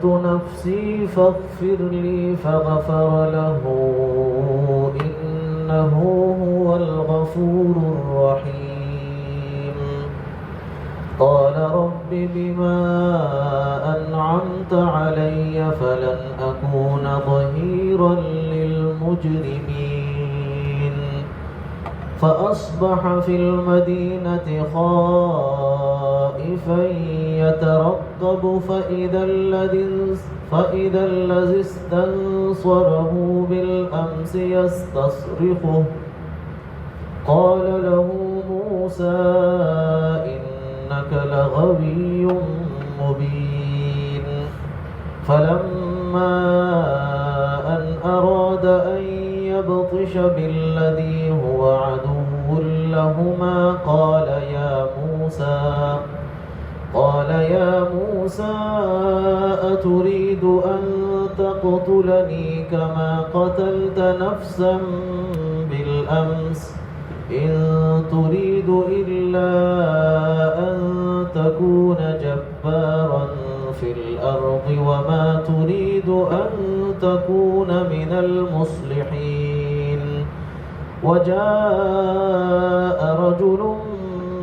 ظلمت نفسي فاغفر لي فغفر له إنه هو الغفور الرحيم قال رب بما أنعمت علي فلن أكون ظهيرا للمجرمين فأصبح في المدينة خائفا يترقب فإذا الذي استنصره بالأمس يستصرخه قال له موسى إنك لغوي مبين فلما أن أراد أن يبطش بالذي هو عدو لهما قال يا موسى أتريد أن تقتلني كما قتلت نفسا بالأمس إن تريد إلا أن تكون جبارا في الأرض وما تريد أن تكون من المصلحين وجاء رجل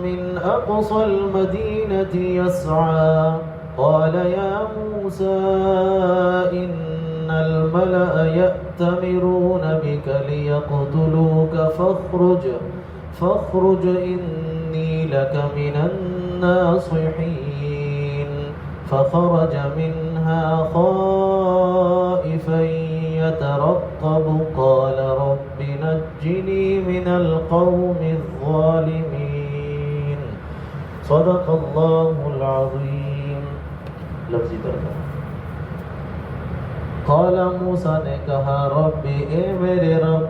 من أقصى المدينة يسعى قال يا موسى إن الملأ يأتمرون بك ليقتلوك فاخرج إني لك من الناصحين فخرج منها خائفا يترقب قال رب نجني من القوم الظالمين صدق الله العظيم. لفظی ترجمہ قال موسیٰ نے کہا رب اے میرے رب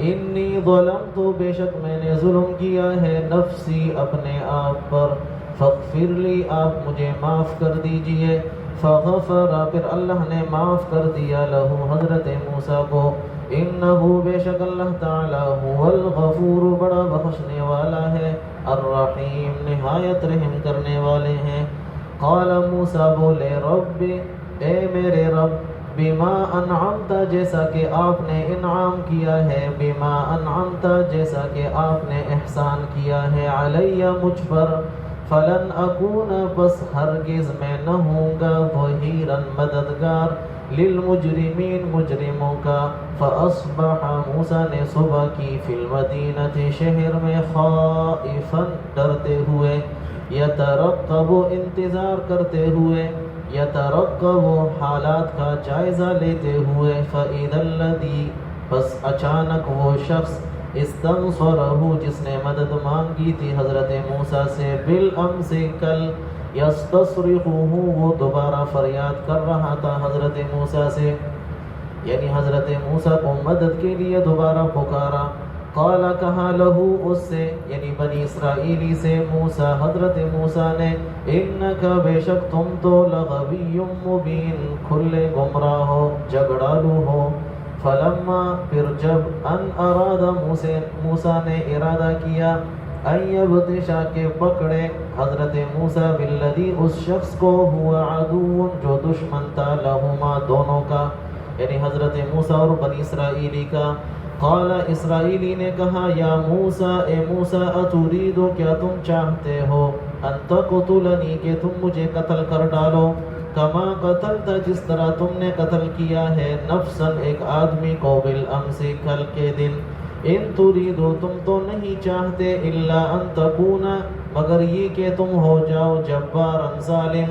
انی ظلمت بے شک میں نے ظلم کیا ہے نفسی اپنے آپ پر فاغفر لی آپ مجھے معاف کر دیجئے فغفر پھر اللہ نے معاف کر دیا لہو حضرت موسیٰ کو انہو بے شک اللہ تعالی هو الغفور بڑا بخشنے والا ہے الرحیم نہایت رحم کرنے والے ہیں. قال موسیٰ بولے رب اے میرے رب بما انعمت جیسا کہ آپ نے انعام کیا ہے بما انعمت جیسا کہ آپ نے احسان کیا ہے علیہ مجھ پر فلن اکون بس ہرگز میں نہ ہوں گا ظہیرا مددگار للمجرمین مجرموں کا. فاصبح موسیٰ نے صبح کی فی المدینہ شہر میں خائفا ڈرتے ہوئے یترقب انتظار کرتے ہوئے یترقب حالات کا جائزہ لیتے ہوئے فإذا الذی بس اچانک وہ شخص استنصرہ جس نے مدد مانگی تھی حضرت موسیٰ سے بالامس کل یستصرخہ وہ دوبارہ فریاد کر رہا تھا حضرت موسیٰ سے یعنی حضرت موسیٰ کو مدد کے لیے دوبارہ پکارا. قال کہا لہو اس سے یعنی بنی اسرائیلی سے موسیٰ حضرت موسیٰ نے انکا بے شک تم تو لغوی مبین کھلے گمراہ ہو جھگڑالو ہو. فلما پھر جب ان اراد موسیٰ نے ارادہ کیا ان یبطشا کے پکڑے حضرت موسیٰ بالذی اس شخص کو ہوا عدو جو دشمن تھا لہما دونوں کا یعنی حضرت موسیٰ اور بنی اسرائیلی کا. قال اسرائیلی نے کہا یا موسیٰ اے موسیٰ اترید کیا تم چاہتے ہو ان تقتلنی کہ تم مجھے قتل کر ڈالو کما قتلتا جس طرح تم نے قتل کیا ہے نفسا ایک آدمی کو بالامس کل کے دن. ان تریدو تم تو نہیں چاہتے الا ان تکونا مگر یہ کہ تم ہو جاؤ جبارا ظالم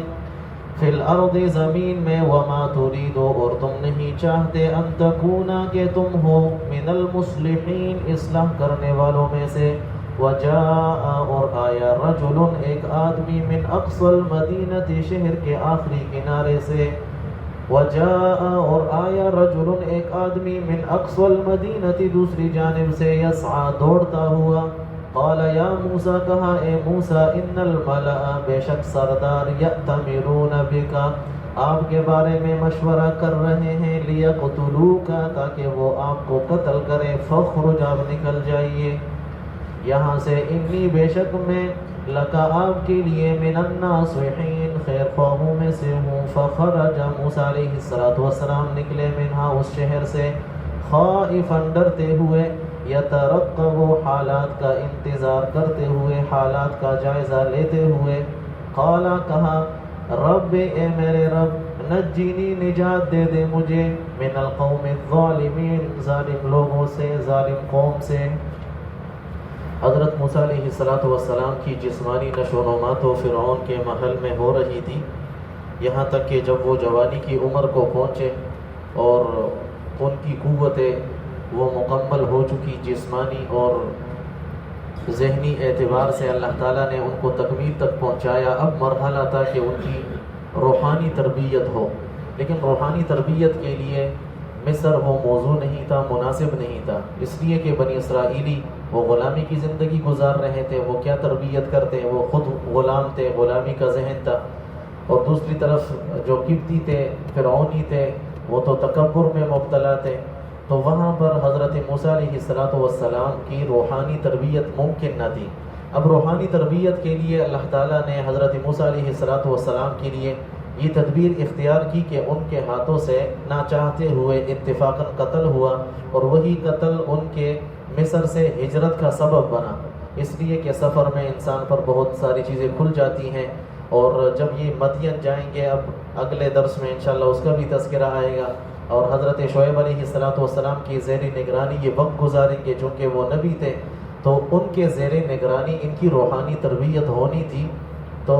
فی الارض زمین میں وما تریدو اور تم نہیں چاہتے ان تکونا کہ تم ہو من المصلحین اصلاح کرنے والوں میں سے. وجاء اور آیا رجل ایک آدمی من اقصى المدینہ شہر کے آخری کنارے سے وجاء اور آیا رجل ایک آدمی من اقصى المدینہ دوسری جانب سے یسعى دوڑتا ہوا. قال یا موسیٰ کہا اے موسیٰ ان الملأ بے شک سردار یأتمرون بک آپ کے بارے میں مشورہ کر رہے ہیں لیقتلوک تاکہ وہ آپ کو قتل کریں فاخرج آپ نکل جائیے یہاں سے انی بے شک میں لکا آپ کے لیے من الناصحین خیر خواہوں میں سے ہوں. فخرج موسیٰ علیہ السلام نکلے منہا اس شہر سے خائفا ڈرتے ہوئے یترقب حالات کا انتظار کرتے ہوئے حالات کا جائزہ لیتے ہوئے. قالا کہا رب اے میرے رب نجینی نجات دے دے مجھے من القوم الظالمین ظالم لوگوں سے ظالم قوم سے. حضرت موسیٰ علیہ السلام کی جسمانی نشو و نما تو فرعون کے محل میں ہو رہی تھی، یہاں تک کہ جب وہ جوانی کی عمر کو پہنچے اور ان کی قوتیں وہ مکمل ہو چکی جسمانی اور ذہنی اعتبار سے اللہ تعالیٰ نے ان کو تکمیل تک پہنچایا. اب مرحلہ تھا کہ ان کی روحانی تربیت ہو، لیکن روحانی تربیت کے لیے مصر وہ موضوع نہیں تھا، مناسب نہیں تھا، اس لیے کہ بنی اسرائیلی وہ غلامی کی زندگی گزار رہے تھے، وہ کیا تربیت کرتے، وہ خود غلام تھے، غلامی کا ذہن تھا. اور دوسری طرف جو قبطی تھے فرعونی تھے وہ تو تکبر میں مبتلا تھے. تو وہاں پر حضرت موسیٰ علیہ السلام کی روحانی تربیت ممکن نہ تھی. اب روحانی تربیت کے لیے اللہ تعالیٰ نے حضرت موسیٰ علیہ السلام کے لیے یہ تدبیر اختیار کی کہ ان کے ہاتھوں سے نہ چاہتے ہوئے اتفاقاً قتل ہوا، اور وہی قتل ان کے مصر سے ہجرت کا سبب بنا. اس لیے کہ سفر میں انسان پر بہت ساری چیزیں کھل جاتی ہیں، اور جب یہ مدین جائیں گے اب اگلے درس میں انشاءاللہ اس کا بھی تذکرہ آئے گا، اور حضرت شعیب علیہ السلام کی زیر نگرانی یہ وقت گزاریں گے چونکہ وہ نبی تھے، تو ان کے زیر نگرانی ان کی روحانی تربیت ہونی تھی. تو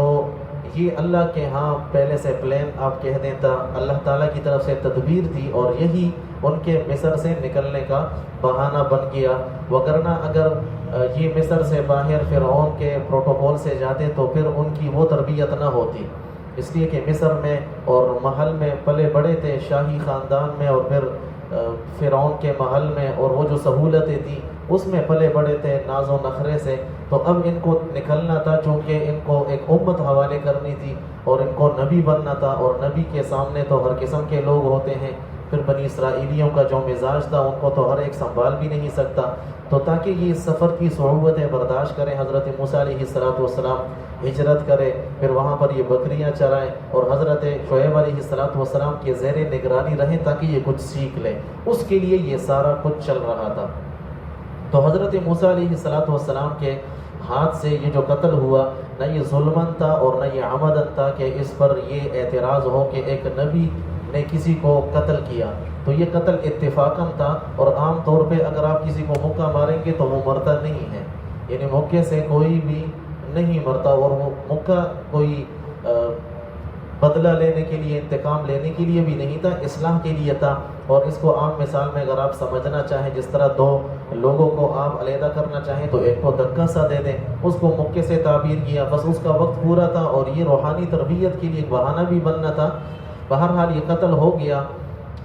یہ اللہ کے ہاں پہلے سے پلان آپ کہہ دیں تھا، اللہ تعالیٰ کی طرف سے تدبیر تھی، اور یہی ان کے مصر سے نکلنے کا بہانہ بن گیا. وگرنہ اگر یہ مصر سے باہر فرعون کے پروٹوکول سے جاتے تو پھر ان کی وہ تربیت نہ ہوتی. اس لیے کہ مصر میں اور محل میں پلے بڑے تھے، شاہی خاندان میں، اور پھر فرعون کے محل میں، اور وہ جو سہولتیں تھیں اس میں پلے بڑے تھے ناز و نخرے سے. تو اب ان کو نکلنا تھا چونکہ ان کو ایک امت حوالے کرنی تھی اور ان کو نبی بننا تھا، اور نبی کے سامنے تو ہر قسم کے لوگ ہوتے ہیں. پھر بنی اسرائیلیوں کا جو مزاج تھا ان کو تو ہر ایک سنبھال بھی نہیں سکتا. تو تاکہ یہ سفر کی صعوبتیں برداشت کریں حضرت موسیٰ علیہ السلام ہجرت کرے، پھر وہاں پر یہ بکریاں چرائیں اور حضرت شعیب علیہ السلام کے زیر نگرانی رہیں تاکہ یہ کچھ سیکھ لیں. اس کے لیے یہ سارا کچھ چل رہا تھا. تو حضرت موسیٰ علیہ السلام کے ہاتھ سے یہ جو قتل ہوا نہ یہ ظلمن تھا اور نہ یہ عمدن تھا کہ اس پر یہ اعتراض ہو کہ ایک نبی نے کسی کو قتل کیا. تو یہ قتل اتفاقاً تھا، اور عام طور پہ اگر آپ کسی کو مکہ ماریں گے تو وہ مرتا نہیں ہے، یعنی مکے سے کوئی بھی نہیں مرتا، اور وہ مکہ کوئی بدلہ لینے کے لیے انتقام لینے کے لیے بھی نہیں تھا، اصلاح کے لیے تھا. اور اس کو عام مثال میں اگر آپ سمجھنا چاہیں جس طرح دو لوگوں کو آپ علیحدہ کرنا چاہیں تو ایک کو دھکا سا دے دیں، اس کو مکے سے تعبیر کیا، بس اس کا وقت پورا تھا اور یہ روحانی تربیت کے لیے ایک بہانہ بھی بننا تھا. بہرحال یہ قتل ہو گیا،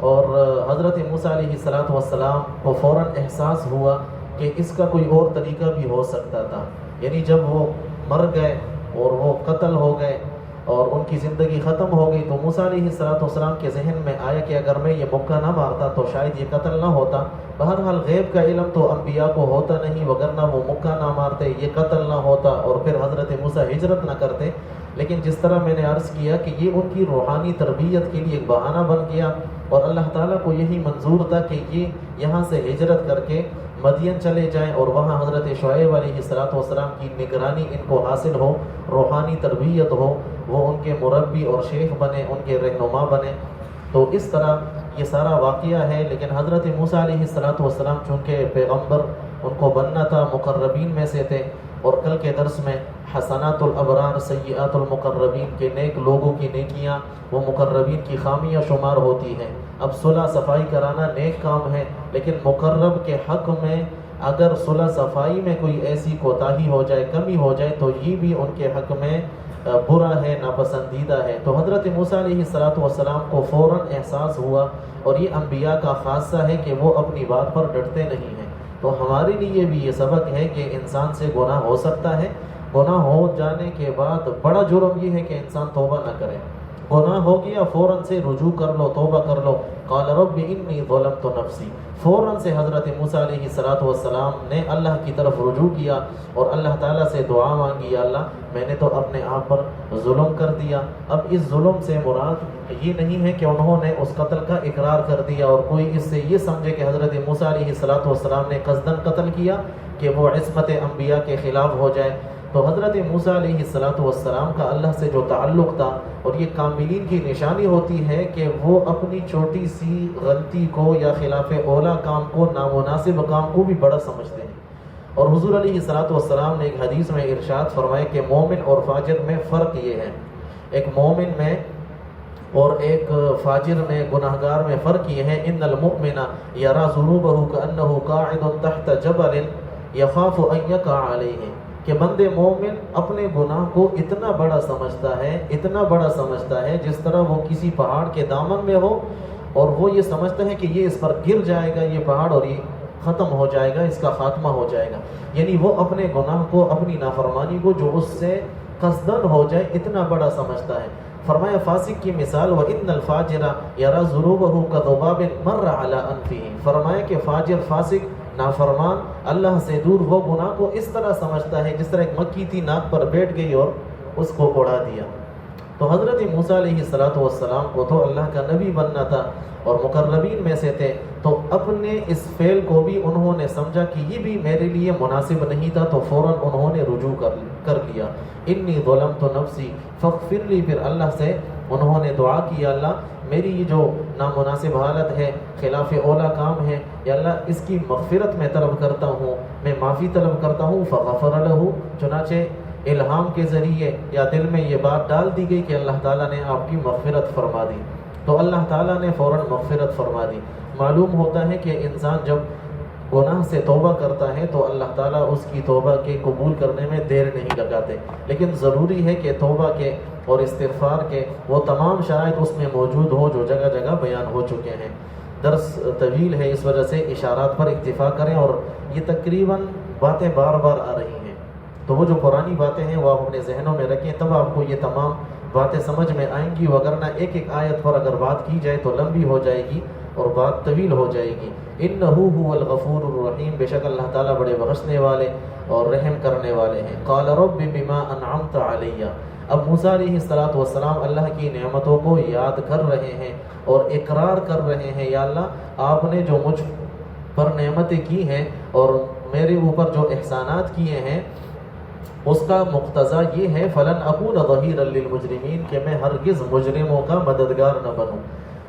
اور حضرت موسیٰ علیہ السلام کو فوراً احساس ہوا کہ اس کا کوئی اور طریقہ بھی ہو سکتا تھا. یعنی جب وہ مر گئے اور وہ قتل ہو گئے اور ان کی زندگی ختم ہو گئی تو موسیٰ علیہ السلام کے ذہن میں آیا کہ اگر میں یہ مکہ نہ مارتا تو شاید یہ قتل نہ ہوتا. بہرحال غیب کا علم تو انبیاء کو ہوتا نہیں، وگرنہ وہ مکہ نہ مارتے، یہ قتل نہ ہوتا اور پھر حضرت موسیٰ ہجرت نہ کرتے. لیکن جس طرح میں نے عرض کیا کہ یہ ان کی روحانی تربیت کے لیے ایک بہانہ بن گیا، اور اللہ تعالیٰ کو یہی منظور تھا کہ یہ یہاں سے ہجرت کر کے مدین چلے جائیں اور وہاں حضرت شعیب علیہ السلام کی نگرانی ان کو حاصل ہو، روحانی تربیت ہو، وہ ان کے مربی اور شیخ بنے، ان کے رہنما بنے. تو اس طرح یہ سارا واقعہ ہے. لیکن حضرت موسیٰ علیہ السلام چونکہ پیغمبر ان کو بننا تھا، مقربین میں سے تھے، اور کل کے درس میں حسنات الابرار سیئات المقربین کے نیک لوگوں کی نیکیاں وہ مقربین کی خامیاں شمار ہوتی ہیں. اب صلح صفائی کرانا نیک کام ہے، لیکن مقرب کے حق میں اگر صلح صفائی میں کوئی ایسی کوتاہی ہو جائے، کمی ہو جائے، تو یہ بھی ان کے حق میں برا ہے، ناپسندیدہ ہے. تو حضرت موسیٰ علیہ السلام کو فوراً احساس ہوا، اور یہ انبیاء کا خاصہ ہے کہ وہ اپنی بات پر ڈٹتے نہیں ہیں. تو ہمارے لیے بھی یہ سبق ہے کہ انسان سے گناہ ہو سکتا ہے، گناہ ہو جانے کے بعد بڑا جرم یہ ہے کہ انسان توبہ نہ کرے. گناہ ہو گیا فوراً سے رجوع کر لو، توبہ کر لو۔ قال رب انی ظلمت نفسی، فوراً سے حضرت موسیٰ علیہ السلام نے اللہ کی طرف رجوع کیا اور اللہ تعالیٰ سے دعا مانگی، یا اللہ میں نے تو اپنے آپ پر ظلم کر دیا۔ اب اس ظلم سے مراد یہ نہیں ہے کہ انہوں نے اس قتل کا اقرار کر دیا اور کوئی اس سے یہ سمجھے کہ حضرت موسیٰ علیہ السلام نے قصداً قتل کیا کہ وہ عصمت انبیاء کے خلاف ہو جائے۔ تو حضرت موسیٰ علیہ السلام کا اللہ سے جو تعلق تھا، اور یہ کاملین کی نشانی ہوتی ہے کہ وہ اپنی چھوٹی سی غلطی کو یا خلاف اولا کام کو، نامناسب کام کو بھی بڑا سمجھتے ہیں۔ اور حضور علیہ السلام نے ایک حدیث میں ارشاد فرمائے کہ مومن اور فاجر میں فرق یہ ہے، ایک مومن میں اور ایک فاجر میں، گناہگار میں فرق یہ ہے، ان المؤمن یری ذنوبہ کأنہ قاعد تحت جبل یخاف ان یقع علیہ، کہ بند مومن اپنے گناہ کو اتنا بڑا سمجھتا ہے جس طرح وہ کسی پہاڑ کے دامن میں ہو اور وہ یہ سمجھتا ہے کہ یہ اس پر گر جائے گا یہ پہاڑ اور یہ ختم ہو جائے گا، اس کا خاتمہ ہو جائے گا۔ یعنی وہ اپنے گناہ کو، اپنی نافرمانی کو جو اس سے قصداً ہو جائے اتنا بڑا سمجھتا ہے۔ فرمایا فاسق کی مثال وَإِنَّ الْفَاجِرَ يَرَى ذُنُوبَهُ كَذُبَابٍ مَرَّ عَلَىٰ أَنْفِهِ، فرمایا کہ فاجر، فاسق، نافرمان، اللہ سے دور وہ گناہ کو اس طرح سمجھتا ہے جس طرح ایک مکھی تھی ناک پر بیٹھ گئی اور اس کو اڑا دیا۔ تو حضرت موسیٰ علیہ السلام کو تو اللہ کا نبی بننا تھا اور مقربین میں سے تھے، تو اپنے اس فعل کو بھی انہوں نے سمجھا کہ یہ بھی میرے لیے مناسب نہیں تھا، تو فوراً انہوں نے رجوع کر لیا۔ انی ظلمت نفسی فاغفر لی، پھر اللہ سے انہوں نے دعا کی، اللہ میری یہ جو نامناسب حالت ہے، خلاف اولا کام ہے، یا اللہ اس کی مغفرت میں طلب کرتا ہوں، میں معافی طلب کرتا ہوں۔ فغفر لہ، چنانچہ الہام کے ذریعے یا دل میں یہ بات ڈال دی گئی کہ اللہ تعالیٰ نے آپ کی مغفرت فرما دی، تو اللہ تعالیٰ نے فوراً مغفرت فرما دی۔ معلوم ہوتا ہے کہ انسان جب گناہ سے توبہ کرتا ہے تو اللہ تعالیٰ اس کی توبہ کے قبول کرنے میں دیر نہیں لگاتے، لیکن ضروری ہے کہ توبہ کے اور استغفار کے وہ تمام شرائط اس میں موجود ہوں جو جگہ جگہ بیان ہو چکے ہیں۔ درس طویل ہے، اس وجہ سے اشارات پر اکتفا کریں، اور یہ تقریباً باتیں بار بار آ رہی ہیں، تو وہ جو پرانی باتیں ہیں وہ آپ اپنے ذہنوں میں رکھیں، تب آپ کو یہ تمام باتیں سمجھ میں آئیں گی، وگرنہ ایک ایک آیت پر اگر بات کی جائے تو لمبی ہو جائے گی اور بات طویل ہو جائے گی۔ انہ هو الغفور الرحیم، بے شک اللہ تعالیٰ بڑے بخشنے والے اور رحم کرنے والے ہیں۔ قال رب بما انعمت علی، اب موسیٰ علیہ السلام اللہ کی نعمتوں کو یاد کر رہے ہیں اور اقرار کر رہے ہیں، یا اللہ آپ نے جو مجھ پر نعمتیں کی ہیں اور میرے اوپر جو احسانات کیے ہیں اس کا مقتضا یہ ہے فلن اکون ظہیرا للمجرمین، کہ میں ہرگز مجرموں کا مددگار نہ بنوں۔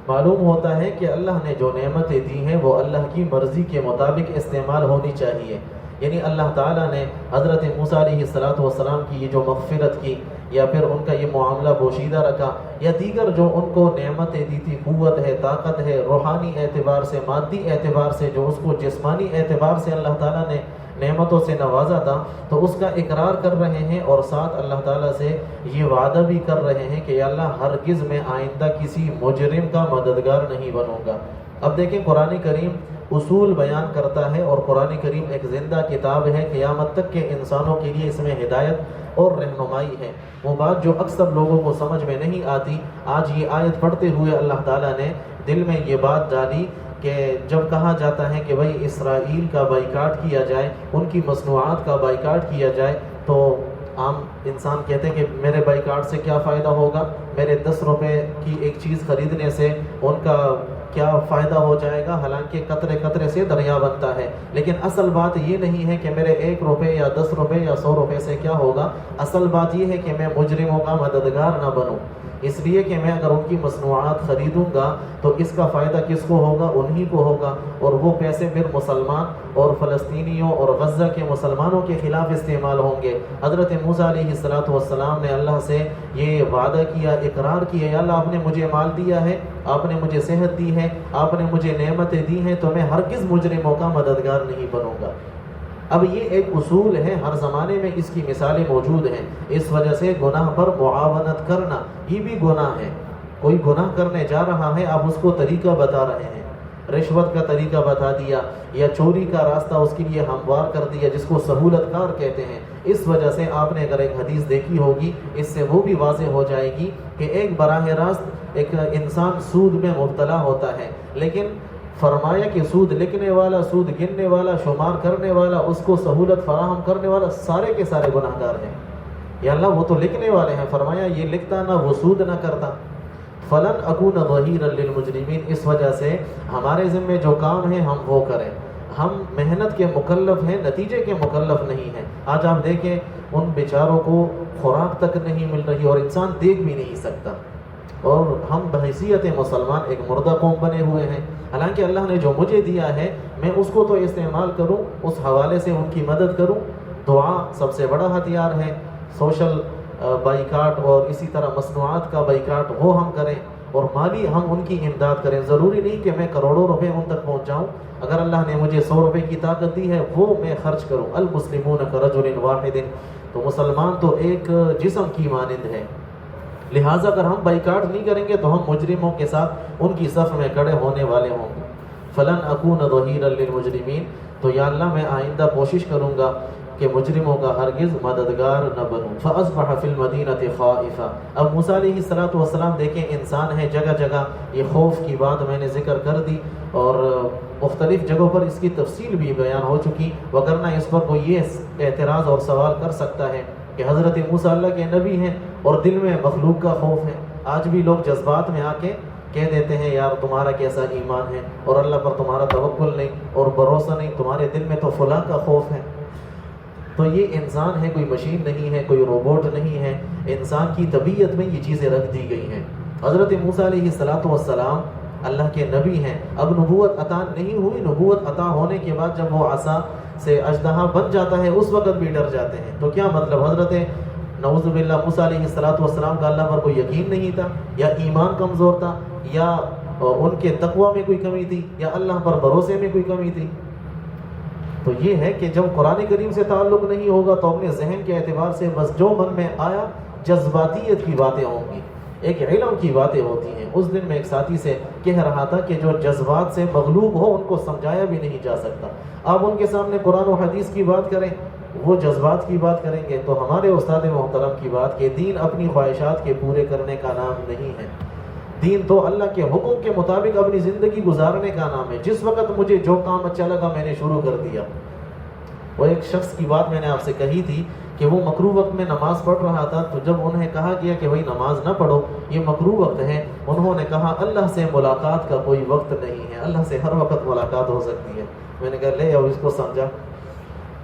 معلوم ہوتا ہے کہ اللہ نے جو نعمتیں دی ہیں وہ اللہ کی مرضی کے مطابق استعمال ہونی چاہیے، یعنی اللہ تعالیٰ نے حضرت موسیٰ علیہ السلام کی یہ جو مغفرت کی، یا پھر ان کا یہ معاملہ پوشیدہ رکھا، یا دیگر جو ان کو نعمتیں دی تھی، قوت ہے، طاقت ہے، روحانی اعتبار سے، مادی اعتبار سے، جو اس کو جسمانی اعتبار سے اللہ تعالیٰ نے نعمتوں سے نوازا تھا، تو اس کا اقرار کر رہے ہیں اور ساتھ اللہ تعالیٰ سے یہ وعدہ بھی کر رہے ہیں کہ یا اللہ ہرگز میں آئندہ کسی مجرم کا مددگار نہیں بنوں گا۔ اب دیکھیں قرآن کریم اصول بیان کرتا ہے، اور قرآن کریم ایک زندہ کتاب ہے، قیامت تک کے انسانوں کے لیے اس میں ہدایت اور رہنمائی ہے۔ وہ بات جو اکثر لوگوں کو سمجھ میں نہیں آتی، آج یہ آیت پڑھتے ہوئے اللہ تعالیٰ نے دل میں یہ بات ڈالی کہ جب کہا جاتا ہے کہ بھائی اسرائیل کا بائیکاٹ کیا جائے، ان کی مصنوعات کا بائیکاٹ کیا جائے، تو عام انسان کہتے ہیں کہ میرے بائیکاٹ سے کیا فائدہ ہوگا، میرے 10 روپے کی ایک چیز خریدنے سے ان کا کیا فائدہ ہو جائے گا، حالانکہ قطرے قطرے سے دریا بنتا ہے۔ لیکن اصل بات یہ نہیں ہے کہ میرے 1 روپے یا 10 روپے یا 100 روپے سے کیا ہوگا، اصل بات یہ ہے کہ میں مجرموں کا مددگار نہ بنوں، اس لیے کہ میں اگر ان کی مصنوعات خریدوں گا تو اس کا فائدہ کس کو ہوگا، انہی کو ہوگا، اور وہ پیسے پھر مسلمان اور فلسطینیوں اور غزہ کے مسلمانوں کے خلاف استعمال ہوں گے۔ حضرت موسیٰ علیہ السلام نے اللہ سے یہ وعدہ کیا، اقرار کیا، یا اللہ آپ نے مجھے مال دیا ہے، آپ نے مجھے صحت دی ہے، آپ نے مجھے نعمتیں دی ہیں، تو میں ہرگز مجرموں کا مددگار نہیں بنوں گا۔ اب یہ ایک اصول ہے، ہر زمانے میں اس کی مثالیں موجود ہیں، اس وجہ سے گناہ پر معاونت کرنا یہ بھی گناہ ہے۔ کوئی گناہ کرنے جا رہا ہے، آپ اس کو طریقہ بتا رہے ہیں، رشوت کا طریقہ بتا دیا یا چوری کا راستہ اس کے لیے ہموار کر دیا، جس کو سہولت کار کہتے ہیں، اس وجہ سے آپ نے اگر ایک حدیث دیکھی ہوگی، اس سے وہ بھی واضح ہو جائے گی کہ ایک براہ راست ایک انسان سود میں مبتلا ہوتا ہے، لیکن فرمایا کہ سود لکھنے والا، سود گننے والا، شمار کرنے والا، اس کو سہولت فراہم کرنے والا، سارے کے سارے گناہ گار ہیں۔ یا اللہ وہ تو لکھنے والے ہیں، فرمایا یہ لکھتا نہ وہ سود نہ کرتا۔ فلن اکون ظہیرا للمجرمین، اس وجہ سے ہمارے ذمے جو کام ہے ہم وہ کریں۔ ہم محنت کے مکلف ہیں، نتیجے کے مکلف نہیں ہیں۔ آج آپ دیکھیں ان بیچاروں کو خوراک تک نہیں مل رہی اور انسان دیکھ بھی نہیں سکتا، اور ہم بحیثیت مسلمان ایک مردہ قوم بنے ہوئے ہیں۔ حالانکہ اللہ نے جو مجھے دیا ہے میں اس کو تو استعمال کروں، اس حوالے سے ان کی مدد کروں۔ دعا سب سے بڑا ہتھیار ہے۔ سوشل بائیکاٹ اور اسی طرح مصنوعات کا بائیکاٹ وہ ہم کریں، اور مالی ہم ان کی امداد کریں۔ ضروری نہیں کہ میں کروڑوں روپے ان تک پہنچاؤں، اگر اللہ نے مجھے 100 روپے کی طاقت دی ہے وہ میں خرچ کروں۔ المسلمون کرجل واحد، تو مسلمان تو ایک جسم کی مانند ہے، لہٰذا اگر ہم بائیکاٹ نہیں کریں گے تو ہم مجرموں کے ساتھ ان کی صف میں کھڑے ہونے والے ہوں گے۔ فلن اکون ظہیرا للمجرمین، تو یا اللہ میں آئندہ کوشش کروں گا کہ مجرموں کا ہرگز مددگار نہ بنوں۔ فاصبح فی المدینۃ خائفا، اب موسیٰ علیہ السلام دیکھیں انسان ہے، جگہ جگہ یہ خوف کی بات میں نے ذکر کر دی، اور مختلف جگہوں پر اس کی تفصیل بھی بیان ہو چکی، وگرنہ اس پر کوئی یہ اعتراض اور سوال کر سکتا ہے کہ حضرت موسیٰ اللہ کے نبی ہیں اور دل میں مخلوق کا خوف ہے۔ آج بھی لوگ جذبات میں آ کے کہہ دیتے ہیں یار تمہارا کیسا ایمان ہے اور اللہ پر تمہارا توکل نہیں اور بھروسہ نہیں، تمہارے دل میں تو فلاں کا خوف ہے۔ تو یہ انسان ہے، کوئی مشین نہیں ہے، کوئی روبوٹ نہیں ہے، انسان کی طبیعت میں یہ چیزیں رکھ دی گئی ہیں۔ حضرت موسیٰ علیہ السلام اللہ کے نبی ہیں، اب نبوت عطا نہیں ہوئی، نبوت عطا ہونے کے بعد جب وہ عصا سے اژدہا بن جاتا ہے اس وقت بھی ڈر جاتے ہیں۔ تو کیا مطلب حضرت نعوذ باللہ موسیٰ علیہ السلام کا اللہ پر کوئی یقین نہیں تھا، یا ایمان کمزور تھا، یا ان کے تقوی میں کوئی کمی تھی، یا اللہ پر بھروسے میں کوئی کمی تھی؟ تو یہ ہے کہ جب قرآن کریم سے تعلق نہیں ہوگا تو اپنے ذہن کے اعتبار سے بس جو من میں آیا جذباتیت کی باتیں ہوں گی، ایک علم کی باتیں ہوتی ہیں۔ اس دن میں ایک ساتھی سے کہہ رہا تھا کہ جو جذبات سے مغلوب ہو ان کو سمجھایا بھی نہیں جا سکتا۔ آپ ان کے سامنے قرآن و حدیث کی بات کریں، وہ جذبات کی بات کریں گے۔ تو ہمارے استاد محترم کی بات کہ دین اپنی خواہشات کے پورے کرنے کا نام نہیں ہے، دین تو اللہ کے حکم کے مطابق اپنی زندگی گزارنے کا نام ہے۔ جس وقت مجھے جو کام اچھا لگا میں نے شروع کر دیا۔ وہ ایک شخص کی بات میں نے آپ سے کہی تھی کہ وہ مکروہ وقت میں نماز پڑھ رہا تھا، تو جب انہیں کہا گیا کہ بھائی نماز نہ پڑھو، یہ مکروہ وقت ہے، انہوں نے کہا اللہ سے ملاقات کا کوئی وقت نہیں ہے، اللہ سے ہر وقت ملاقات ہو سکتی ہے۔ میں نے کہا لے اب اس کو سمجھا۔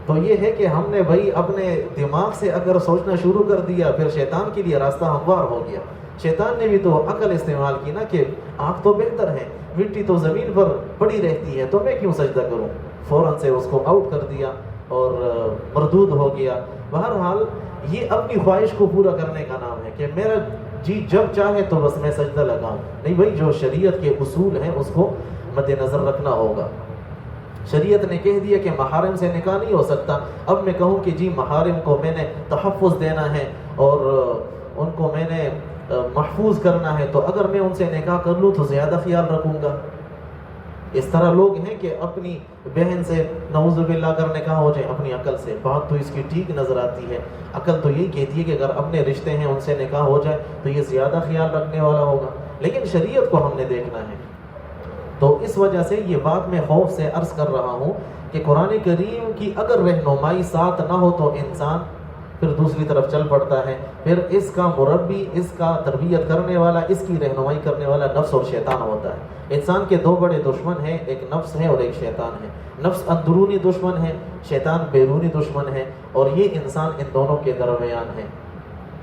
تو یہ ہے کہ ہم نے بھائی اپنے دماغ سے اگر سوچنا شروع کر دیا پھر شیطان کے لیے راستہ ہموار ہو گیا۔ شیطان نے بھی تو عقل استعمال کی نا کہ آنکھ تو بہتر ہے، مٹی تو زمین پر پڑی رہتی ہے، تو میں کیوں سجدہ کروں، فوراً سے اس کو آؤٹ کر دیا اور مردود ہو گیا۔ بہرحال یہ اپنی خواہش کو پورا کرنے کا نام ہے کہ میرا جی جب چاہے تو بس میں سجدہ لگاؤں، نہیں بھائی جو شریعت کے اصول ہیں اس کو مد نظر رکھنا ہوگا۔ شریعت نے کہہ دیا کہ محارم سے نکاح نہیں ہو سکتا، اب میں کہوں کہ جی محارم کو میں نے تحفظ دینا ہے اور ان کو میں نے محفوظ کرنا ہے، تو اگر میں ان سے نکاح کر لوں تو زیادہ خیال رکھوں گا۔ اس طرح لوگ ہیں کہ اپنی بہن سے نعوذ باللہ اگر نکاح ہو جائے اپنی عقل سے، بات تو اس کی ٹھیک نظر آتی ہے، عقل تو یہی کہتی ہے کہ اگر اپنے رشتے ہیں ان سے نکاح ہو جائے تو یہ زیادہ خیال رکھنے والا ہوگا، لیکن شریعت کو ہم نے دیکھنا ہے۔ تو اس وجہ سے یہ بات میں خوف سے عرض کر رہا ہوں کہ قرآن کریم کی اگر رہنمائی ساتھ نہ ہو تو انسان پھر دوسری طرف چل پڑتا ہے، پھر اس کا مربی، اس کا تربیت کرنے والا، اس کی رہنمائی کرنے والا نفس اور شیطان ہوتا ہے۔ انسان کے دو بڑے دشمن ہیں، ایک نفس ہے اور ایک شیطان ہے۔ نفس اندرونی دشمن ہے، شیطان بیرونی دشمن ہے، اور یہ انسان ان دونوں کے درمیان ہے۔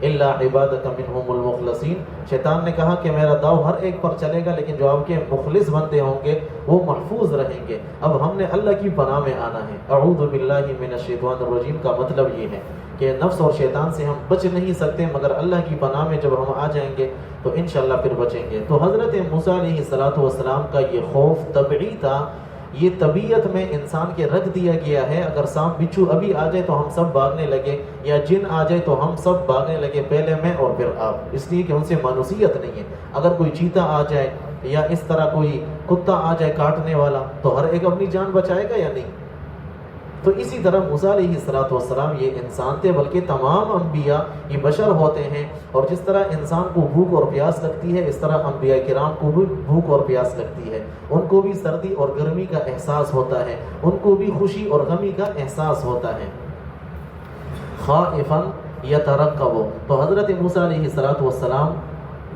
الا عبادک منہم المخلصین، شیطان نے کہا کہ میرا داؤ ہر ایک پر چلے گا لیکن جو آپ کے مخلص بندے ہوں گے وہ محفوظ رہیں گے۔ اب ہم نے اللہ کی پناہ میں آنا ہے۔ اعوذ باللہ من الشیطان الرجیم کا مطلب یہ ہے کہ نفس اور شیطان سے ہم بچ نہیں سکتے، مگر اللہ کی پناہ میں جب ہم آ جائیں گے تو انشاءاللہ پھر بچیں گے۔ تو حضرت موسیٰ علیہ السلام کا یہ خوف طبعی تھا، یہ طبیعت میں انسان کے رکھ دیا گیا ہے۔ اگر سانپ بچھو ابھی آ جائے تو ہم سب بھاگنے لگے، یا جن آ جائے تو ہم سب بھاگنے لگے، پہلے میں اور پھر آپ، اس لیے کہ ان سے مانوسیت نہیں ہے۔ اگر کوئی چیتا آ جائے یا اس طرح کوئی کتا آ جائے کاٹنے والا تو ہر ایک اپنی جان بچائے گا یا نہیں؟ تو اسی طرح موسیٰ علیہ السلام یہ انسان تھے، بلکہ تمام انبیاء یہ بشر ہوتے ہیں، اور جس طرح انسان کو بھوک اور پیاس لگتی ہے اس طرح انبیاء کرام کو بھی بھوک اور پیاس لگتی ہے، ان کو بھی سردی اور گرمی کا احساس ہوتا ہے، ان کو بھی خوشی اور غمی کا احساس ہوتا ہے۔ خائفاً یترقب، تو حضرت موسیٰ علیہ السلام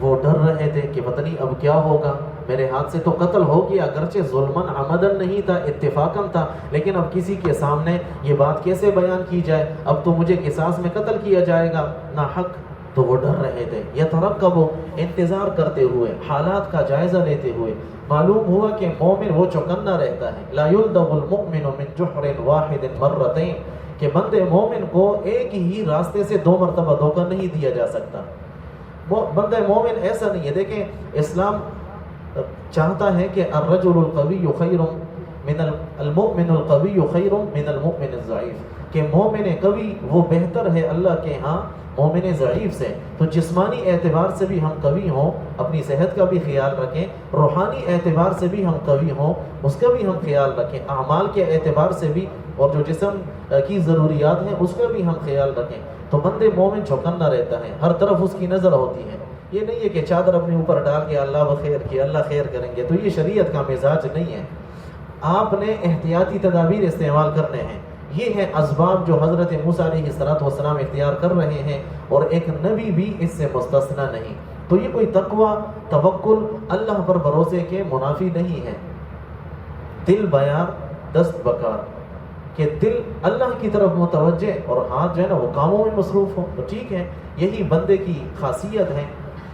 وہ ڈر رہے تھے کہ پتہ نہیں اب کیا ہوگا، میرے ہاتھ سے تو قتل ہو گیا، اگرچہ ظلماً عمدن نہیں تھا، اتفاقاً تھا، لیکن اب کسی کے سامنے یہ بات کیسے بیان کی جائے، اب تو مجھے قصاص میں قتل کیا جائے گا ناحق۔ تو وہ ڈر رہے تھے، یترقب، انتظار کرتے ہوئے، حالات کا جائزہ لیتے ہوئے۔ معلوم ہوا کہ مومن وہ چوکنا رہتا ہے، لا یلدغ المؤمن من جحر واحد مرتين، کہ بندے مومن کو ایک ہی راستے سے 2 مرتبہ دھوکہ نہیں دیا جا سکتا۔ بندہ مومن ایسا نہیں ہے۔ دیکھیں اسلام چاہتا ہے کہ الرجل القوی خیر من المؤمن القوی خیر من المؤمن الضعیف، کہ مومن قوی وہ بہتر ہے اللہ کے ہاں مومن ضعیف سے۔ تو جسمانی اعتبار سے بھی ہم قوی ہوں، اپنی صحت کا بھی خیال رکھیں، روحانی اعتبار سے بھی ہم قوی ہوں، اس کا بھی ہم خیال رکھیں، اعمال کے اعتبار سے بھی، اور جو جسم کی ضروریات ہیں اس کا بھی ہم خیال رکھیں۔ تو بندے مومن چوکنا رہتا ہے، ہر طرف اس کی نظر ہوتی ہے۔ یہ نہیں ہے کہ چادر اپنے اوپر ڈال کے اللہ بخیر کی، اللہ خیر کریں گے، تو یہ شریعت کا مزاج نہیں ہے۔ آپ نے احتیاطی تدابیر استعمال کرنے ہیں۔ یہ ہیں اسباب جو حضرت موسیٰ علیہ السلام اختیار کر رہے ہیں، اور ایک نبی بھی اس سے مستثنی نہیں۔ تو یہ کوئی تقوی، توکل، اللہ پر بھروسے کے منافی نہیں ہے۔ دل بیار دست بکار، کہ دل اللہ کی طرف متوجہ اور ہاتھ جو ہے نا وہ کاموں میں مصروف ہو، تو ٹھیک ہے، یہی بندے کی خاصیت ہے۔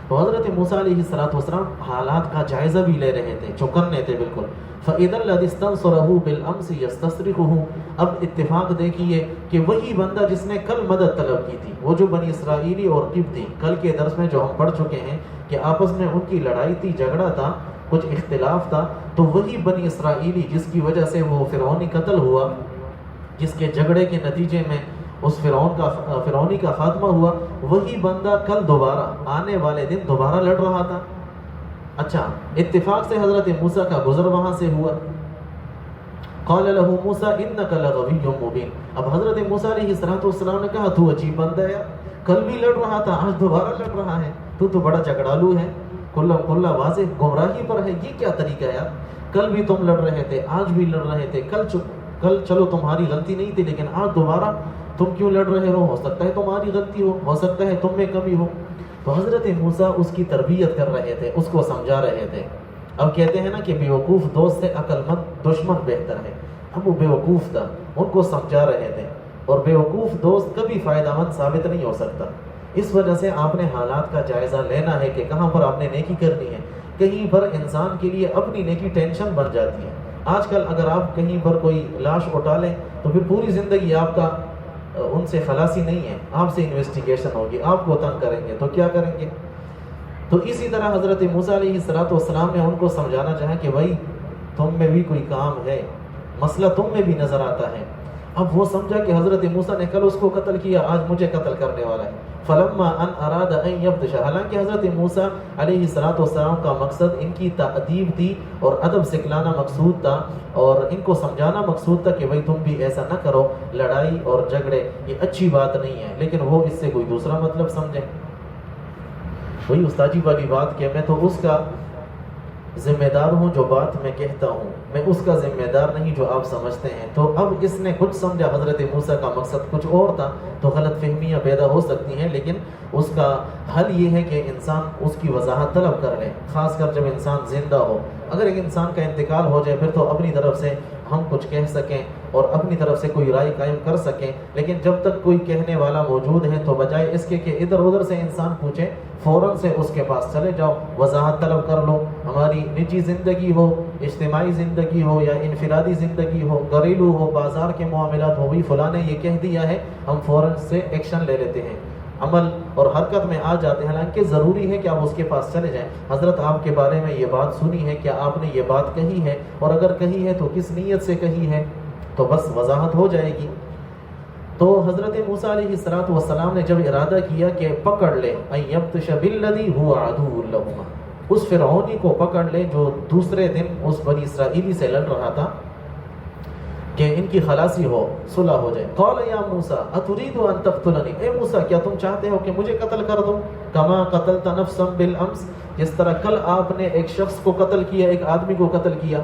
تو حضرت موسیٰ علیہ السلام حالات کا جائزہ بھی لے رہے تھے، چوکنے تھے بالکل۔ فَإِذَا الَّذِي اسْتَنصَرَهُ بِالْأَمْسِ يَسْتَصْرِخُهُ، اب اتفاق دیکھیے کہ وہی بندہ جس نے کل مدد طلب کی تھی، وہ جو بنی اسرائیلی اور قبطی، کل کے درس میں جو ہم پڑھ چکے ہیں کہ آپس میں ان کی لڑائی تھی، جھگڑا تھا، کچھ اختلاف تھا، تو وہی بنی اسرائیلی جس کی وجہ سے وہ فرعونی قتل ہوا، جس کے جھگڑے کے نتیجے میں اس فرعونی کا خاتمہ ہوا، وہی بندہ کل دوبارہ آنے والے دن دوبارہ لڑ رہا تھا۔ اچھا، اتفاق سے حضرت موسیٰ کا گزر وہاں سے ہوا۔ قال له موسیٰ انک لغوی مبین، اب حضرت موسیٰ علیہ السلام نے کہا تو عجیب بندہ ہے، کل بھی لڑ رہا تھا، آج دوبارہ لڑ رہا ہے، تو بڑا جھگڑالو ہے، کھلا واضح گمراہی پر ہے، یہ کیا طریقہ ہے یار؟ کل بھی تم لڑ رہے تھے، آج بھی لڑ رہے تھے، کل چلو تمہاری غلطی نہیں تھی، لیکن آج دوبارہ تم کیوں لڑ رہے ہو سکتا ہے تمہاری غلطی ہو سکتا ہے تم میں کمی ہو۔ تو حضرت موسیٰ اس کی تربیت کر رہے تھے، اس کو سمجھا رہے تھے۔ اب کہتے ہیں نا کہ بیوقوف دوست سے عقل مند دشمن بہتر ہے، اب وہ بیوقوف تھا، ان کو سمجھا رہے تھے، اور بیوقوف دوست کبھی فائدہ مند ثابت نہیں ہو سکتا۔ اس وجہ سے آپ نے حالات کا جائزہ لینا ہے کہ کہاں پر آپ نے نیکی کرنی ہے۔ کہیں پر انسان کے لیے اپنی نیکی ٹینشن بن جاتی ہے۔ آج کل اگر آپ کہیں پر کوئی لاش اٹھا لیں تو پھر پوری زندگی آپ کا ان سے خلاصی نہیں ہے، آپ سے انویسٹیگیشن ہوگی، آپ کو تنگ کریں گے تو کیا کریں گے؟ تو اسی طرح حضرت موسیٰ علیہ السلام نے ان کو سمجھانا چاہا کہ بھائی تم میں بھی کوئی کام ہے، مسئلہ تم میں بھی نظر آتا ہے۔ اب وہ سمجھا کہ حضرت موسیٰ نے کل اس کو قتل کیا، آج مجھے قتل کرنے والا ہے۔ فلما ان اراد ان یبطش، حالانکہ حضرت موسیٰ علیہ السلام کا مقصد ان کی تأدیب تھی اور ادب سکھلانا مقصود تھا، اور ان کو سمجھانا مقصود تھا کہ بھائی تم بھی ایسا نہ کرو، لڑائی اور جھگڑے یہ اچھی بات نہیں ہے، لیکن وہ اس سے کوئی دوسرا مطلب سمجھیں۔ وہی استاجی والی بات کہ میں تو اس کا ذمہ دار ہوں جو بات میں کہتا ہوں، میں اس کا ذمہ دار نہیں جو آپ سمجھتے ہیں۔ تو اب اس نے کچھ سمجھا، حضرت موسیٰ کا مقصد کچھ اور تھا، تو غلط فہمیاں پیدا ہو سکتی ہیں، لیکن اس کا حل یہ ہے کہ انسان اس کی وضاحت طلب کر لے، خاص کر جب انسان زندہ ہو۔ اگر ایک انسان کا انتقال ہو جائے پھر تو اپنی طرف سے ہم کچھ کہہ سکیں اور اپنی طرف سے کوئی رائے قائم کر سکیں، لیکن جب تک کوئی کہنے والا موجود ہے تو بجائے اس کے کہ ادھر ادھر سے انسان پوچھے، فوراً سے اس کے پاس چلے جاؤ، وضاحت طلب کر لو۔ ہماری نجی زندگی ہو، اجتماعی زندگی ہو یا انفرادی زندگی ہو، گھریلو ہو، بازار کے معاملات ہو، بھی فلاں نے یہ کہہ دیا ہے، ہم فوراً سے ایکشن لے لیتے ہیں، عمل اور حرکت میں آ جاتے ہیں، حالانکہ ضروری ہے کہ آپ اس کے پاس چلے جائیں۔ حضرت آپ کے بارے میں یہ بات سنی ہے، کیا آپ نے یہ بات کہی ہے، اور اگر کہی ہے تو کس نیت سے کہی ہے، تو بس وضاحت ہو جائے گی۔ تو حضرت موسیٰ علیہ السلام نے جب ارادہ کیا کہ پکڑ لے ان یبطش بالذی هو عدو لہما، اس فرعونی کو پکڑ لے جو دوسرے دن اس بنی اسرائیلی سے لڑ رہا تھا، کہ ان کی خلاصی ہو، صلح ہو جائے. قال یا موسیٰ اتريد ان تقتلنی، اے موسیٰ کیا تم چاہتے ہو کہ مجھے قتل کر دو؟ کما قتلت نفسا بالامس، جس طرح کل آپ نے ایک شخص کو قتل کیا، ایک آدمی کو قتل کیا.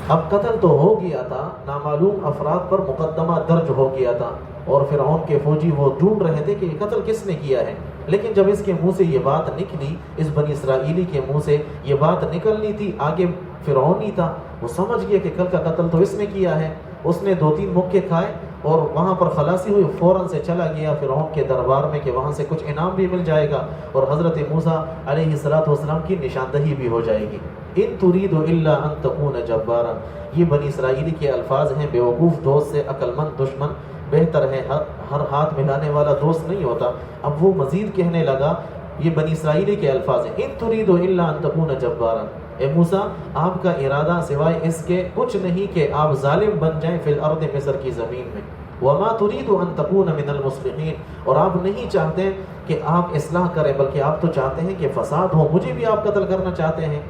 اب قتل تو ہو گیا تھا، نامعلوم افراد پر مقدمہ درج ہو گیا تھا، اور فرعون کے فوجی وہ ڈھونڈ رہے تھے کہ یہ قتل کس نے کیا ہے. لیکن جب اس کے منہ سے یہ بات نکلی، اس بنی اسرائیلی کے منہ سے یہ بات نکلنی تھی، آگے فرعون ہی تھا، وہ سمجھ گیا کہ کل کا قتل تو اس نے کیا ہے. اس نے 2-3 مکے کھائے اور وہاں پر خلاصی ہوئی، فوراً سے چلا گیا فرعون کے دربار میں کہ وہاں سے کچھ انعام بھی مل جائے گا اور حضرت موسیٰ علیہ السلام کی نشاندہی بھی ہو جائے گی. ان تريد الا ان تكون جبارا، یہ بنی اسرائیلی کے الفاظ ہیں. بیوقوف دوست سے عقل مند دشمن بہتر ہے، ہر ہاتھ ملانے والا دوست نہیں ہوتا. اب وہ مزید کہنے لگا، یہ بنی اسرائیلی کے الفاظ ہیں، ان تريد الا ان تكون جبارا، اے موسیٰ آپ کا ارادہ سوائے اس کے کچھ نہیں کہ آپ ظالم بن جائیں فی الارض، مصر کی زمین میں. وما تريد ان تكون من المصلحین، اور آپ نہیں چاہتے کہ آپ اصلاح کریں، بلکہ آپ تو چاہتے ہیں کہ فساد ہو، مجھے بھی آپ قتل کرنا چاہتے ہیں.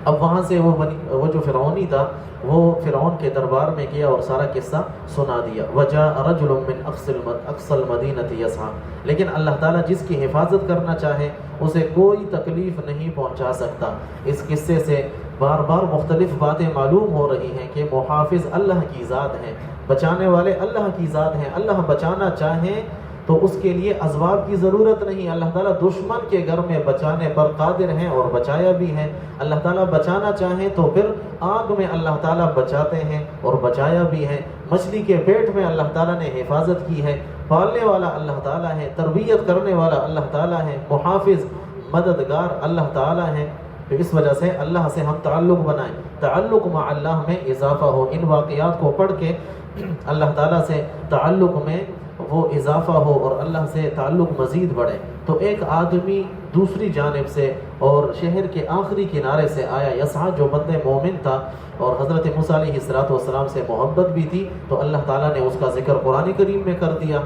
اب وہاں سے وہ جو فرعونی تھا وہ فرعون کے دربار میں گیا اور سارا قصہ سنا دیا. وجاء رجل من اقصى المدینۃ یسعی، لیکن اللہ تعالیٰ جس کی حفاظت کرنا چاہے اسے کوئی تکلیف نہیں پہنچا سکتا. اس قصے سے بار بار مختلف باتیں معلوم ہو رہی ہیں کہ محافظ اللہ کی ذات ہیں، بچانے والے اللہ کی ذات ہیں. اللہ بچانا چاہیں تو اس کے لیے اسباب کی ضرورت نہیں. اللہ تعالیٰ دشمن کے گھر میں بچانے پر قادر ہیں اور بچایا بھی ہے. اللہ تعالیٰ بچانا چاہیں تو پھر آگ میں اللہ تعالیٰ بچاتے ہیں اور بچایا بھی ہے. مچھلی کے پیٹ میں اللہ تعالیٰ نے حفاظت کی ہے. پالنے والا اللہ تعالیٰ ہے، تربیت کرنے والا اللہ تعالیٰ ہے، محافظ مددگار اللہ تعالیٰ ہے. تو اس وجہ سے اللہ سے ہم تعلق بنائیں، تعلق مع اللہ میں اضافہ ہو. ان واقعات کو پڑھ کے اللہ تعالیٰ سے تعلق میں وہ اضافہ ہو اور اللہ سے تعلق مزید بڑھے. تو ایک آدمی دوسری جانب سے اور شہر کے آخری کنارے سے آیا، یسعی، جو بندے مومن تھا اور حضرت موسیٰ علیہ السلام سے محبت بھی تھی، تو اللہ تعالیٰ نے اس کا ذکر قرآن کریم میں کر دیا.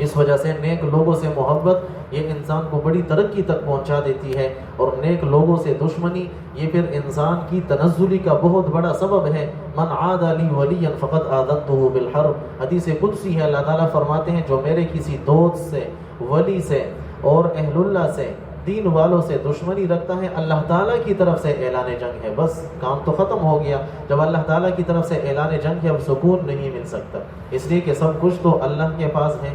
اس وجہ سے نیک لوگوں سے محبت یہ انسان کو بڑی ترقی تک پہنچا دیتی ہے، اور نیک لوگوں سے دشمنی یہ پھر انسان کی تنزلی کا بہت بڑا سبب ہے. من عاد لی ولیا فقد آذنته بالحرب، حدیث قدسی ہے. اللہ تعالیٰ فرماتے ہیں جو میرے کسی دوست سے، ولی سے اور اہل اللہ سے، دین والوں سے دشمنی رکھتا ہے، اللہ تعالیٰ کی طرف سے اعلان جنگ ہے. بس کام تو ختم ہو گیا. جب اللہ تعالیٰ کی طرف سے اعلان جنگ ہے اب سکون نہیں مل سکتا، اس لیے کہ سب کچھ تو اللہ کے پاس ہے.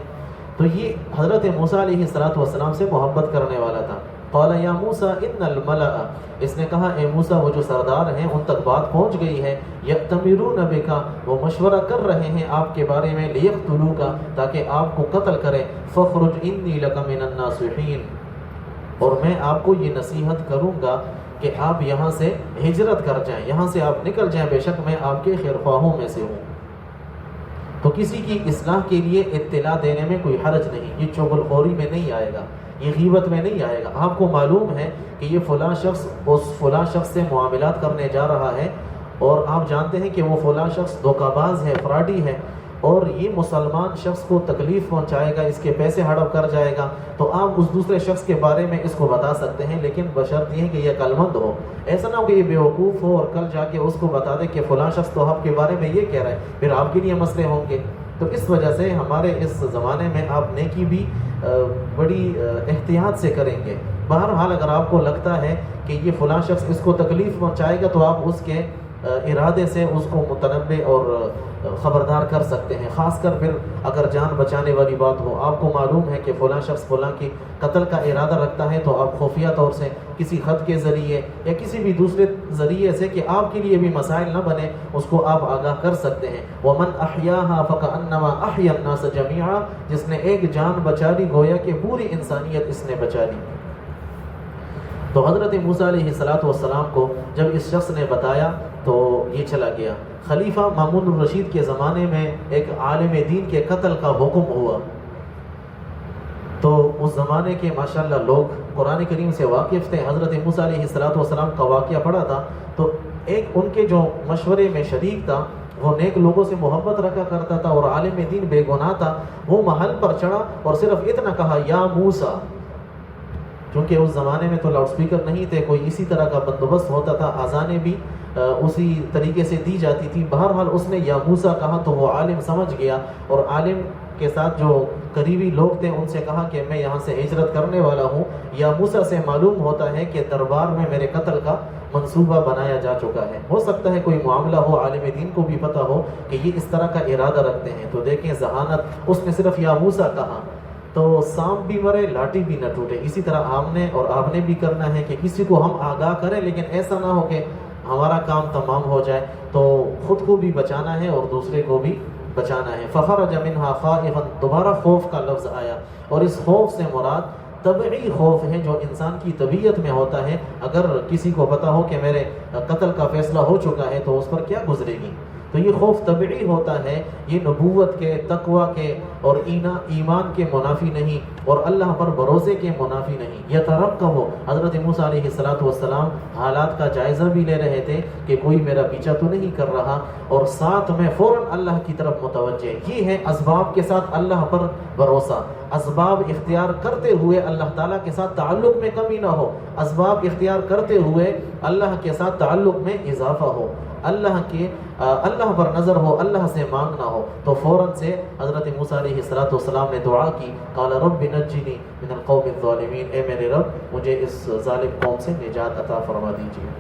تو یہ حضرت موسیٰ علیہ السلام سے محبت کرنے والا تھا. قال یا موسیٰ ان الملأ، اس نے کہا اے موسیٰ وہ جو سردار ہیں ان تک بات پہنچ گئی ہے. یأتمرون بک، وہ مشورہ کر رہے ہیں آپ کے بارے میں، لیقتلوک، تاکہ آپ کو قتل کریں. فاخرج انی لک من الناصحین، اور میں آپ کو یہ نصیحت کروں گا کہ آپ یہاں سے ہجرت کر جائیں، یہاں سے آپ نکل جائیں، بے شک میں آپ کے خیرخواہوں میں سے ہوں. تو کسی کی اصلاح کے لیے اطلاع دینے میں کوئی حرج نہیں. یہ چغل خوری میں نہیں آئے گا، یہ غیبت میں نہیں آئے گا. آپ کو معلوم ہے کہ یہ فلاں شخص اس فلاں شخص سے معاملات کرنے جا رہا ہے، اور آپ جانتے ہیں کہ وہ فلاں شخص دھوکہ باز ہے، فراڈی ہے، اور یہ مسلمان شخص کو تکلیف پہنچائے گا، اس کے پیسے ہڑپ کر جائے گا. تو آپ اس دوسرے شخص کے بارے میں اس کو بتا سکتے ہیں، لیکن بشرط یہ ہے کہ یہ عقلمند ہو. ایسا نہ ہو کہ یہ بیوقوف ہو اور کل جا کے اس کو بتا دے کہ فلاں شخص تو آپ کے بارے میں یہ کہہ رہا ہے، پھر آپ کے لیے مسئلے ہوں گے. تو اس وجہ سے ہمارے اس زمانے میں آپ نیکی بھی بڑی احتیاط سے کریں گے. بہرحال اگر آپ کو لگتا ہے کہ یہ فلاں شخص اس کو تکلیف پہنچائے گا تو آپ اس کے ارادے سے اس کو متنبع اور خبردار کر سکتے ہیں، خاص کر پھر اگر جان بچانے والی بات ہو. آپ کو معلوم ہے کہ فلاں شخص فلاں کی قتل کا ارادہ رکھتا ہے، تو آپ خفیہ طور سے کسی خط کے ذریعے یا کسی بھی دوسرے ذریعے سے کہ آپ کے لیے بھی مسائل نہ بنے، اس کو آپ آگاہ کر سکتے ہیں. وَمَنْ أَحْيَاهَا فَكَأَنَّمَا أَحْيَا النَّاسَ جَمِيعًا، جس نے ایک جان بچا لی گویا کہ پوری انسانیت اس نے بچا لی. تو حضرت موسیٰ علیہ السلام کو جب اس شخص نے بتایا تو یہ چلا گیا. خلیفہ مامون الرشید کے زمانے میں ایک عالم دین کے قتل کا حکم ہوا. تو اس زمانے کے ماشاءاللہ لوگ قرآن کریم سے واقف تھے. حضرت موسیٰ علیہ السلام کا واقعہ پڑھا تھا تو ایک ان کے جو مشورے میں شریک تھا وہ نیک لوگوں سے محبت رکھا کرتا تھا اور عالم دین بے گناہ تھا. وہ محل پر چڑھا اور صرف اتنا کہا یا موسیٰ، کیونکہ اس زمانے میں تو لاؤڈ سپیکر نہیں تھے، کوئی اسی طرح کا بندوبست ہوتا تھا، اذانیں بھی اسی طریقے سے دی جاتی تھی. بہرحال اس نے یا موسیٰ کہا تو وہ عالم سمجھ گیا, اور عالم کے ساتھ جو قریبی لوگ تھے ان سے کہا کہ میں یہاں سے ہجرت کرنے والا ہوں. یا موسیٰ سے معلوم ہوتا ہے کہ دربار میں میرے قتل کا منصوبہ بنایا جا چکا ہے. ہو سکتا ہے کوئی معاملہ ہو, عالم دین کو بھی پتہ ہو کہ یہ اس طرح کا ارادہ رکھتے ہیں. تو دیکھیں ذہانت, اس نے صرف یا موسیٰ کہا تو سانپ بھی مرے لاٹھی بھی نہ ٹوٹے. اسی طرح ہم نے اور آپ نے بھی کرنا ہے کہ کسی کو ہم آگاہ کریں, لیکن ایسا نہ ہو کہ ہمارا کام تمام ہو جائے. تو خود کو بھی بچانا ہے اور دوسرے کو بھی بچانا ہے. فخرج منها خائفا, دوبارہ خوف کا لفظ آیا, اور اس خوف سے مراد طبعی خوف ہے جو انسان کی طبیعت میں ہوتا ہے. اگر کسی کو پتہ ہو کہ میرے قتل کا فیصلہ ہو چکا ہے تو اس پر کیا گزرے گی, تو یہ خوف طبعی ہوتا ہے. یہ نبوت کے, تقوی کے اور ایمان کے منافی نہیں, اور اللہ پر بھروسے کے منافی نہیں. یترقب, حضرت موسیٰ علیہ السلام حالات کا جائزہ بھی لے رہے تھے کہ کوئی میرا پیچھا تو نہیں کر رہا, اور ساتھ میں فوراً اللہ کی طرف متوجہ. یہ ہے اسباب کے ساتھ اللہ پر بھروسہ. اسباب اختیار کرتے ہوئے اللہ تعالیٰ کے ساتھ تعلق میں کمی نہ ہو, اسباب اختیار کرتے ہوئے اللہ کے ساتھ تعلق میں اضافہ ہو, اللہ پر نظر ہو, اللہ سے مانگنا ہو. تو فوراً سے حضرت موسیٰ علیہ السلام نے دعا کی, قال رب نجنی من القوم الظالمین, اے میرے رب مجھے اس ظالم قوم سے نجات عطا فرما دیجیے.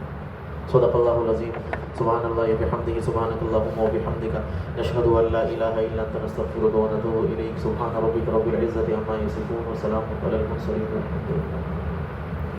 صدق اللہ العظیم. سبحان اللہ وبحمدہ, سبحانک اللہم وبحمدک, نشہد ان لا الہ الا انت, نستغفرک ونتوب الیک. سبحان ربک رب العزۃ عما یصفون, وسلام علی المرسلین, والحمد للہ.